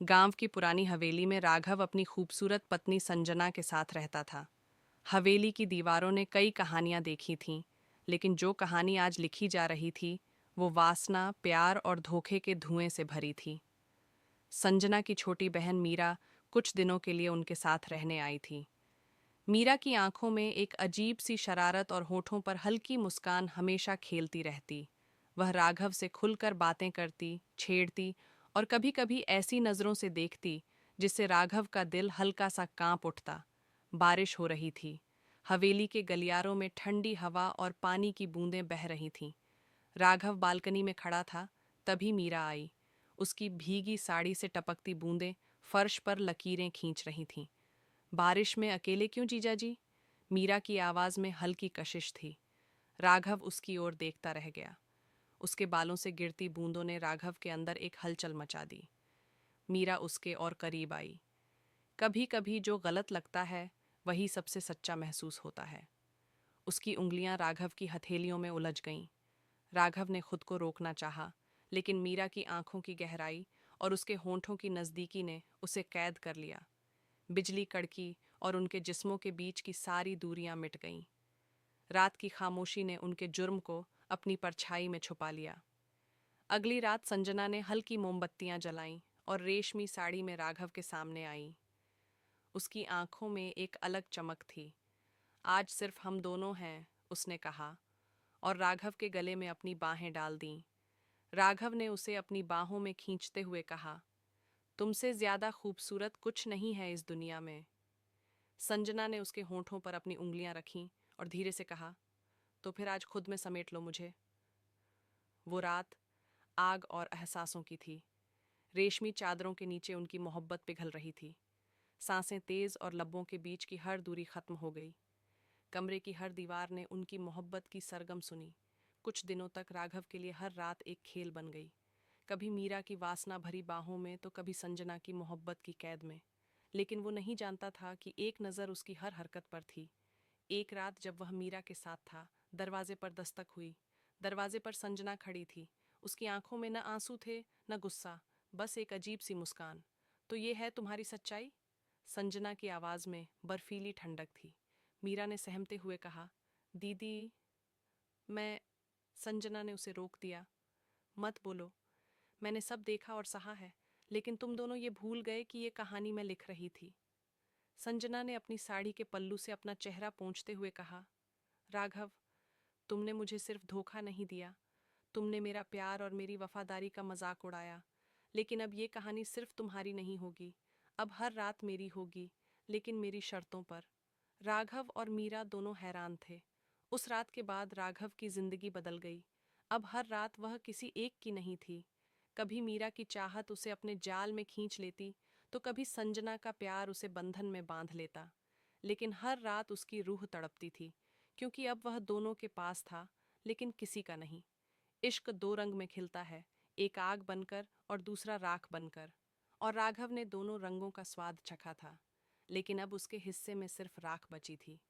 गांव की पुरानी हवेली में राघव अपनी खूबसूरत पत्नी संजना के साथ रहता था। हवेली की दीवारों ने कई कहानियां देखी थीं, लेकिन जो कहानी आज लिखी जा रही थी वो वासना, प्यार और धोखे के धुएं से भरी थी। संजना की छोटी बहन मीरा कुछ दिनों के लिए उनके साथ रहने आई थी। मीरा की आंखों में एक अजीब सी शरारत और होठों पर हल्की मुस्कान हमेशा खेलती रहती। वह राघव से खुलकर बातें करती, छेड़ती और कभी-कभी ऐसी नज़रों से देखती जिससे राघव का दिल हल्का सा कांप उठता। बारिश हो रही थी। हवेली के गलियारों में ठंडी हवा और पानी की बूंदें बह रही थीं। राघव बालकनी में खड़ा था, तभी मीरा आई। उसकी भीगी साड़ी से टपकती बूंदें फर्श पर लकीरें खींच रही थीं। बारिश में अकेले क्यों जीजा जी? मीरा की आवाज में हल्की कशिश थी। राघव उसकी ओर देखता रह गया। उसके बालों से गिरती बूंदों ने राघव के अंदर एक हलचल मचा दी। मीरा उसके और करीब आई। कभी कभी जो गलत लगता है वही सबसे सच्चा महसूस होता है। उसकी उंगलियां राघव की हथेलियों में उलझ गईं। राघव ने खुद को रोकना चाहा, लेकिन मीरा की आंखों की गहराई और उसके होंठों की नज़दीकी ने उसे कैद कर लिया। बिजली कड़की और उनके जिस्मों के बीच की सारी दूरियां मिट गईं। रात की खामोशी ने उनके जुर्म को अपनी परछाई में छुपा लिया। अगली रात संजना ने हल्की मोमबत्तियां जलाईं और रेशमी साड़ी में राघव के सामने आई। उसकी आंखों में एक अलग चमक थी। आज सिर्फ हम दोनों हैं, उसने कहा, और राघव के गले में अपनी बाहें डाल दीं। राघव ने उसे अपनी बाहों में खींचते हुए कहा, तुमसे ज्यादा खूबसूरत कुछ नहीं है इस दुनिया में। संजना ने उसके होंठों पर अपनी उंगलियां रखीं और धीरे से कहा, तो फिर आज खुद में समेट लो मुझे। वो रात आग और एहसासों की थी। रेशमी चादरों के नीचे उनकी मोहब्बत पिघल रही थी। सांसें तेज और लब्बों के बीच की हर दूरी खत्म हो गई। कमरे की हर दीवार ने उनकी मोहब्बत की सरगम सुनी। कुछ दिनों तक राघव के लिए हर रात एक खेल बन गई। कभी मीरा की वासना भरी बाहों में तो कभी संजना की मोहब्बत की कैद में। लेकिन वो नहीं जानता था कि एक नज़र उसकी हर हरकत पर थी। एक रात जब वह मीरा के साथ था, दरवाजे पर दस्तक हुई। दरवाजे पर संजना खड़ी थी। उसकी आंखों में न आंसू थे न गुस्सा, बस एक अजीब सी मुस्कान। तो ये है तुम्हारी सच्चाई? संजना की आवाज़ में बर्फीली ठंडक थी। मीरा ने सहमते हुए कहा, दीदी, मैं। संजना ने उसे रोक दिया। मत बोलो, मैंने सब देखा और सहा है, लेकिन तुम दोनों ये भूल गए कि ये कहानी मैं लिख रही थी। संजना ने अपनी साड़ी के पल्लू से अपना चेहरा पोंछते हुए कहा, राघव, तुमने मुझे सिर्फ धोखा नहीं दिया, तुमने मेरा प्यार और मेरी वफादारी का मजाक उड़ाया। लेकिन अब ये कहानी सिर्फ तुम्हारी नहीं होगी, अब हर रात मेरी होगी, लेकिन मेरी शर्तों पर। राघव और मीरा दोनों हैरान थे। उस रात के बाद राघव की जिंदगी बदल गई। अब हर रात वह किसी एक की नहीं थी। कभी मीरा की चाहत उसे अपने जाल में खींच लेती, तो कभी संजना का प्यार उसे बंधन में बांध लेता। लेकिन हर रात उसकी रूह तड़पती थी, क्योंकि अब वह दोनों के पास था, लेकिन किसी का नहीं। इश्क दो रंग में खिलता है, एक आग बनकर और दूसरा राख बनकर। और राघव ने दोनों रंगों का स्वाद चखा था, लेकिन अब उसके हिस्से में सिर्फ राख बची थी।